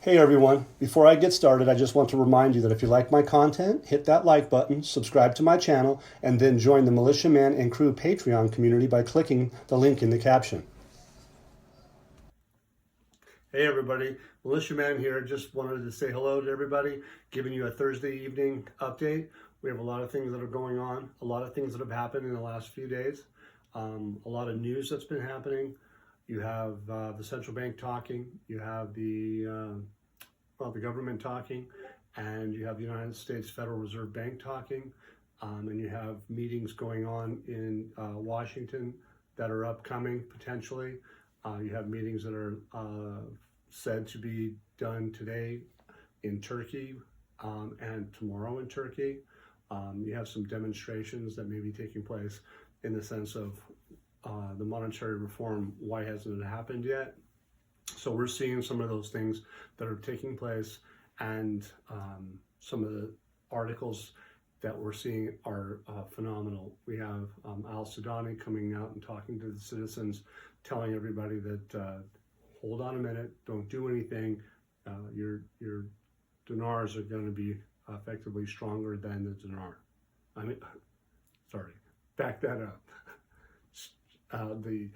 Hey everyone, before I get started, I just want to remind you that if you like my content, hit that like button, subscribe to my channel, and then join the Militiaman and Crew Patreon community by clicking the link in the caption. Hey everybody, Militiaman here. Just wanted to say hello to everybody, giving you a Thursday evening update. We have a lot of things that are going on, a lot of things that have happened in the last few days, a lot of news that's been happening. You have the central bank talking, you have the government talking, and you have the United States Federal Reserve Bank talking, and you have meetings going on in Washington that are upcoming potentially. You have meetings that are said to be done today in Turkey and tomorrow in Turkey. You have some demonstrations that may be taking place in the sense of the monetary reform. Why hasn't it happened yet? So we're seeing some of those things that are taking place, and some of the articles that we're seeing are phenomenal. We have Al Sudani coming out and talking to the citizens, telling everybody that hold on a minute, don't do anything. Your dinars are going to be effectively stronger than the dinar. Back that up. The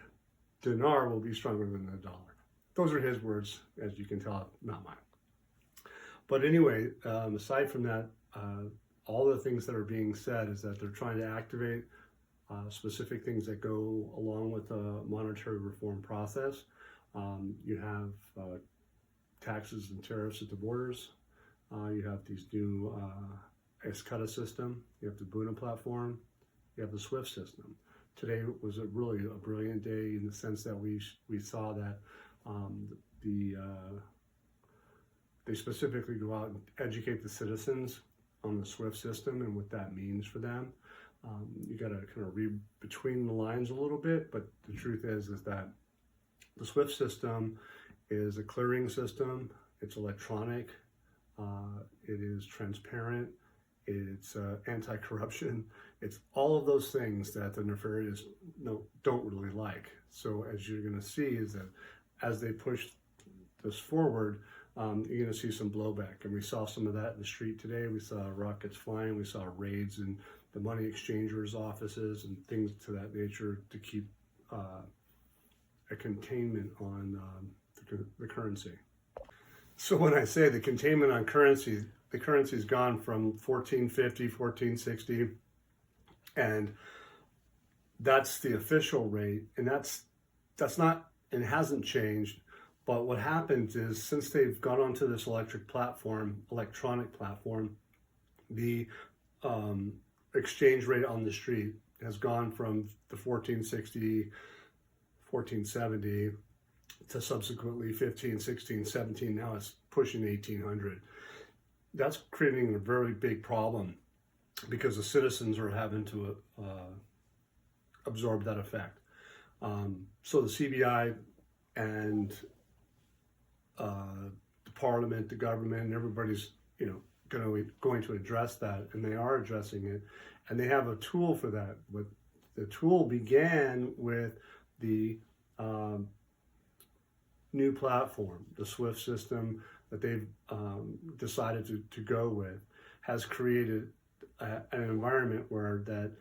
dinar will be stronger than the dollar. Those are his words, as you can tell, not mine. But anyway, aside from that, all the things that are being said is that they're trying to activate specific things that go along with the monetary reform process. You have taxes and tariffs at the borders. You have these new Escada system. You have the Buna platform. You have the SWIFT system. Today was really a brilliant day in the sense that we saw that they specifically go out and educate the citizens on the SWIFT system and what that means for them. You got to kind of read between the lines a little bit, but the truth is that the SWIFT system is a clearing system. It's electronic. It is transparent. It's anti-corruption. It's all of those things that the nefarious don't really like. So as you're going to see is that as they push this forward, you're going to see some blowback. And we saw some of that in the street today. We saw rockets flying. We saw raids in the money exchangers' offices and things to that nature to keep a containment on the currency. So when I say the containment on currency, the currency's gone from 1450, 1460, and that's the official rate, and that's not, and hasn't changed. But what happens is, since they've gone onto this electronic platform, the exchange rate on the street has gone from the 1460, 1470 to subsequently 15, 16, 17. Now it's pushing 1800. That's creating a very big problem because the citizens are having to absorb that effect. So the CBI and the Parliament, the government, and everybody's going to address that, and they are addressing it, and they have a tool for that. But the tool began with the new platform, the SWIFT system that they've decided to go with, has created an environment where that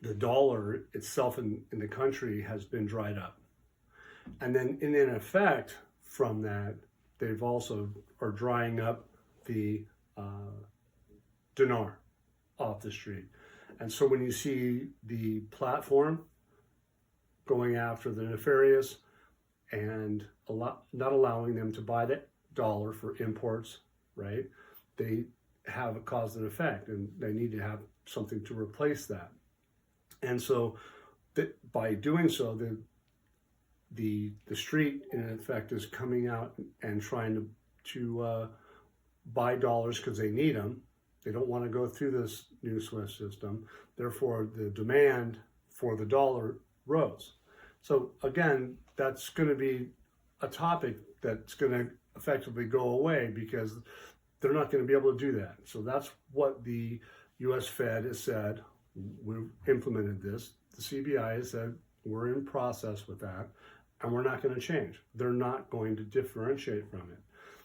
the dollar itself in the country has been dried up. And then in effect from that, they've also are drying up the dinar off the street. And so when you see the platform going after the nefarious and not allowing them to buy that dollar for imports, right? They have a cause and effect, and they need to have something to replace that. And so by doing so, the street in effect is coming out and trying to buy dollars because they need them. They don't want to go through this new SWIFT system. Therefore, the demand for the dollar rose. So again, that's going to be a topic that's going to effectively go away because they're not going to be able to do that. So that's what the U.S. Fed has said. We've implemented this. The CBI has said we're in process with that. and we're not going to change. They're not going to differentiate from it.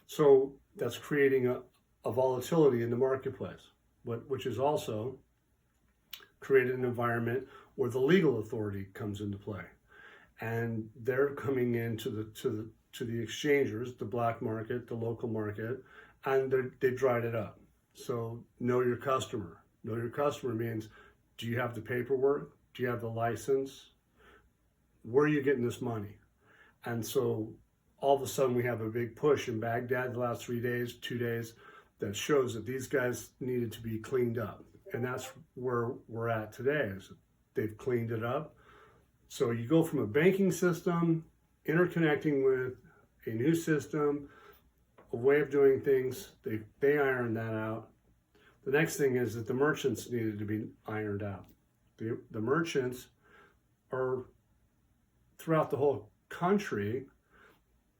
So that's creating a volatility in the marketplace, which is also created an environment where the legal authority comes into play. And they're coming into the exchangers, the black market, the local market, and they dried it up. So know your customer. Know your customer means, do you have the paperwork? Do you have the license? Where are you getting this money? And so all of a sudden we have a big push in Baghdad the last 2 days, that shows that these guys needed to be cleaned up. And that's where we're at today, is they've cleaned it up. So you go from a banking system interconnecting with a new system, a way of doing things. They ironed that out. The next thing is that the merchants needed to be ironed out. The merchants are throughout the whole country.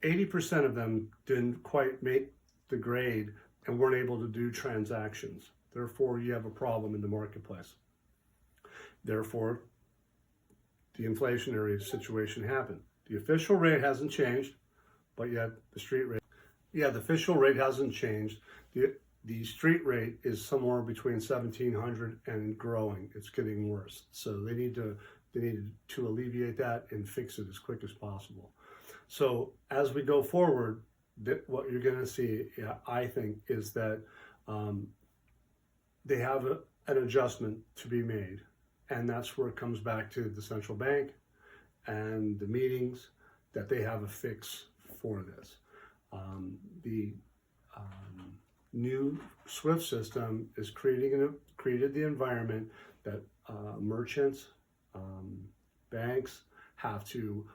80% of them didn't quite make the grade and weren't able to do transactions. Therefore, you have a problem in the marketplace. Therefore, the inflationary situation happened. The official rate hasn't changed, but yet the street rate, the official rate hasn't changed. The street rate is somewhere between 1,700 and growing. It's getting worse. So they need to alleviate that and fix it as quick as possible. So as we go forward, what you're going to see, I think, is that they have an adjustment to be made. And that's where it comes back to the central bank and the meetings, that they have a fix for this. The new SWIFT system is created the environment that merchants, banks have to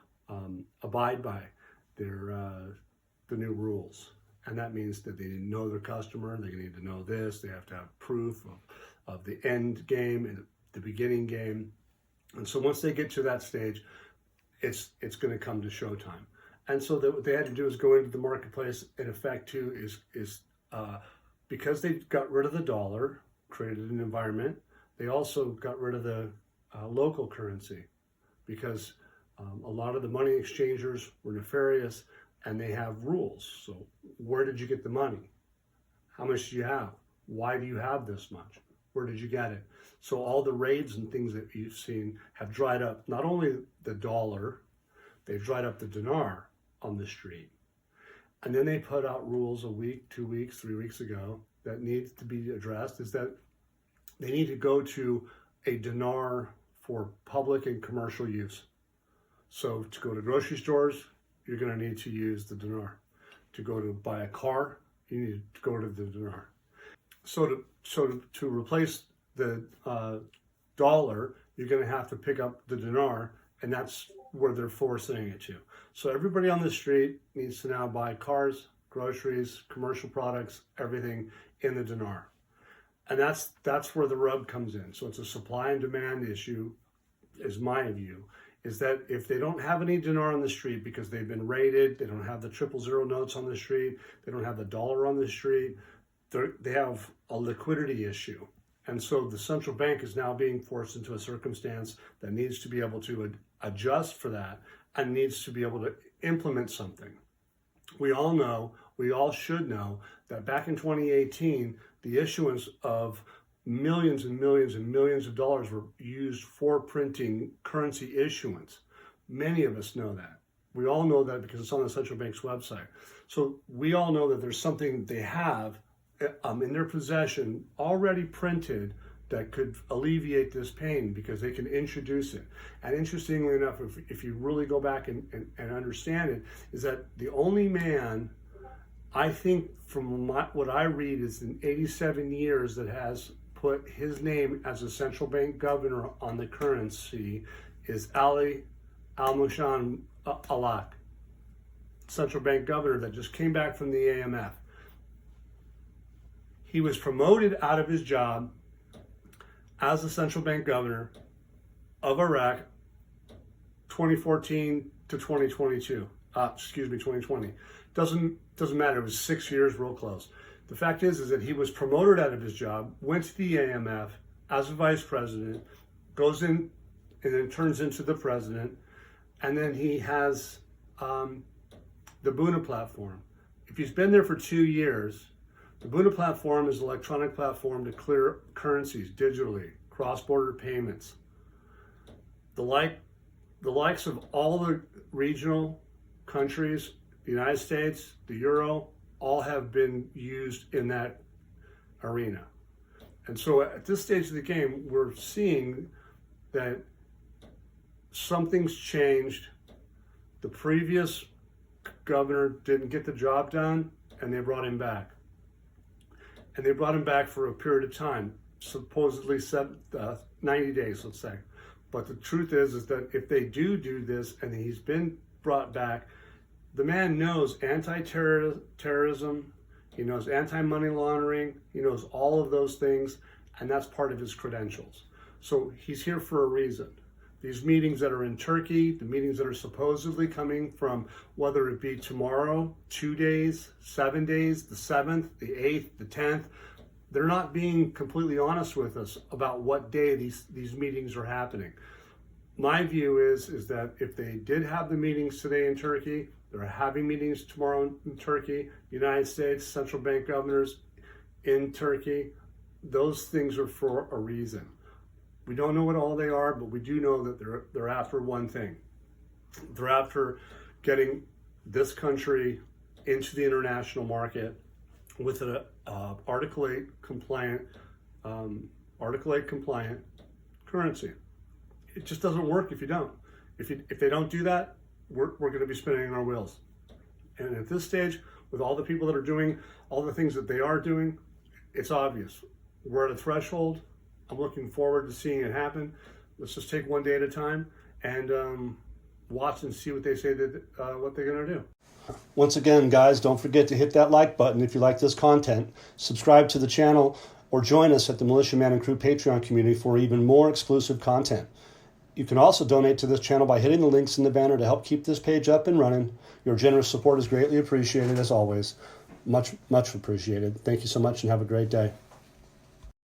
abide by the new rules. And that means that they know their customer, they need to know this, they have to have proof of the end game and the beginning game. And so once they get to that stage, it's going to come to showtime. And so what they had to do is go into the marketplace. In effect, too, is because they got rid of the dollar, created an environment, they also got rid of the local currency, because a lot of the money exchangers were nefarious and they have rules. So where did you get the money? How much do you have? Why do you have this much? Where did you get it? So all the raids and things that you've seen have dried up not only the dollar, they've dried up the dinar on the street. And then they put out rules a week, 2 weeks, 3 weeks ago that needs to be addressed, is that they need to go to a dinar for public and commercial use. So to go to grocery stores, you're going to need to use the dinar. To go to buy a car, you need to go to the dinar. So to replace the dollar, you're going to have to pick up the dinar, and that's where they're forcing it to. So everybody on the street needs to now buy cars, groceries, commercial products, everything in the dinar. And that's where the rub comes in. So it's a supply and demand issue, is my view, is that if they don't have any dinar on the street because they've been raided, they don't have the 000 notes on the street, they don't have the dollar on the street, they have a liquidity issue. And so the central bank is now being forced into a circumstance that needs to be able to adjust for that and needs to be able to implement something. We all should know that back in 2018, the issuance of millions and millions and millions of dollars were used for printing currency issuance. Many of us know that. We all know that because it's on the central bank's website. So we all know that there's something they have in their possession already printed that could alleviate this pain, because they can introduce it. And interestingly enough, if you really go back and understand it, is that the only man, I think from what I read, is in 87 years that has put his name as a central bank governor on the currency is Ali Al-Mushan Alak, central bank governor that just came back from the AMF. He was promoted out of his job as the central bank governor of Iraq 2014 to 2022. 2020. Doesn't matter. It was 6 years, real close. The fact is that he was promoted out of his job, went to the AMF as a vice president, goes in and then turns into the president, and then he has the Buna platform. If he's been there for 2 years, the Buna platform is an electronic platform to clear currencies digitally, cross-border payments. The likes of all the regional countries, the United States, the Euro, all have been used in that arena. And so at this stage of the game, we're seeing that something's changed. The previous governor didn't get the job done, and they brought him back. And they brought him back for a period of time, supposedly 90 days, let's say. But the truth is that if they do this and he's been brought back, the man knows anti-terrorism, he knows anti-money laundering, he knows all of those things, and that's part of his credentials. So he's here for a reason. These meetings that are in Turkey, the meetings that are supposedly coming from, whether it be tomorrow, 2 days, 7 days, the 7th, the 8th, the 10th, they're not being completely honest with us about what day these meetings are happening. My view is that if they did have the meetings today in Turkey, they're having meetings tomorrow in Turkey, United States, central bank governors in Turkey, those things are for a reason. We don't know what all they are, but we do know that they're after one thing. They're after getting this country into the international market with an Article 8 compliant currency. It just doesn't work if you don't. If they don't do that, we're going to be spinning our wheels. And at this stage, with all the people that are doing all the things that they are doing, it's obvious. We're at a threshold. I'm looking forward to seeing it happen. Let's just take one day at a time and watch and see what they say that what they're going to do. Once again, guys, don't forget to hit that like button if you like this content. Subscribe to the channel or join us at the Militia Man and Crew Patreon community for even more exclusive content. You can also donate to this channel by hitting the links in the banner to help keep this page up and running. Your generous support is greatly appreciated, as always. Much, much appreciated. Thank you so much and have a great day.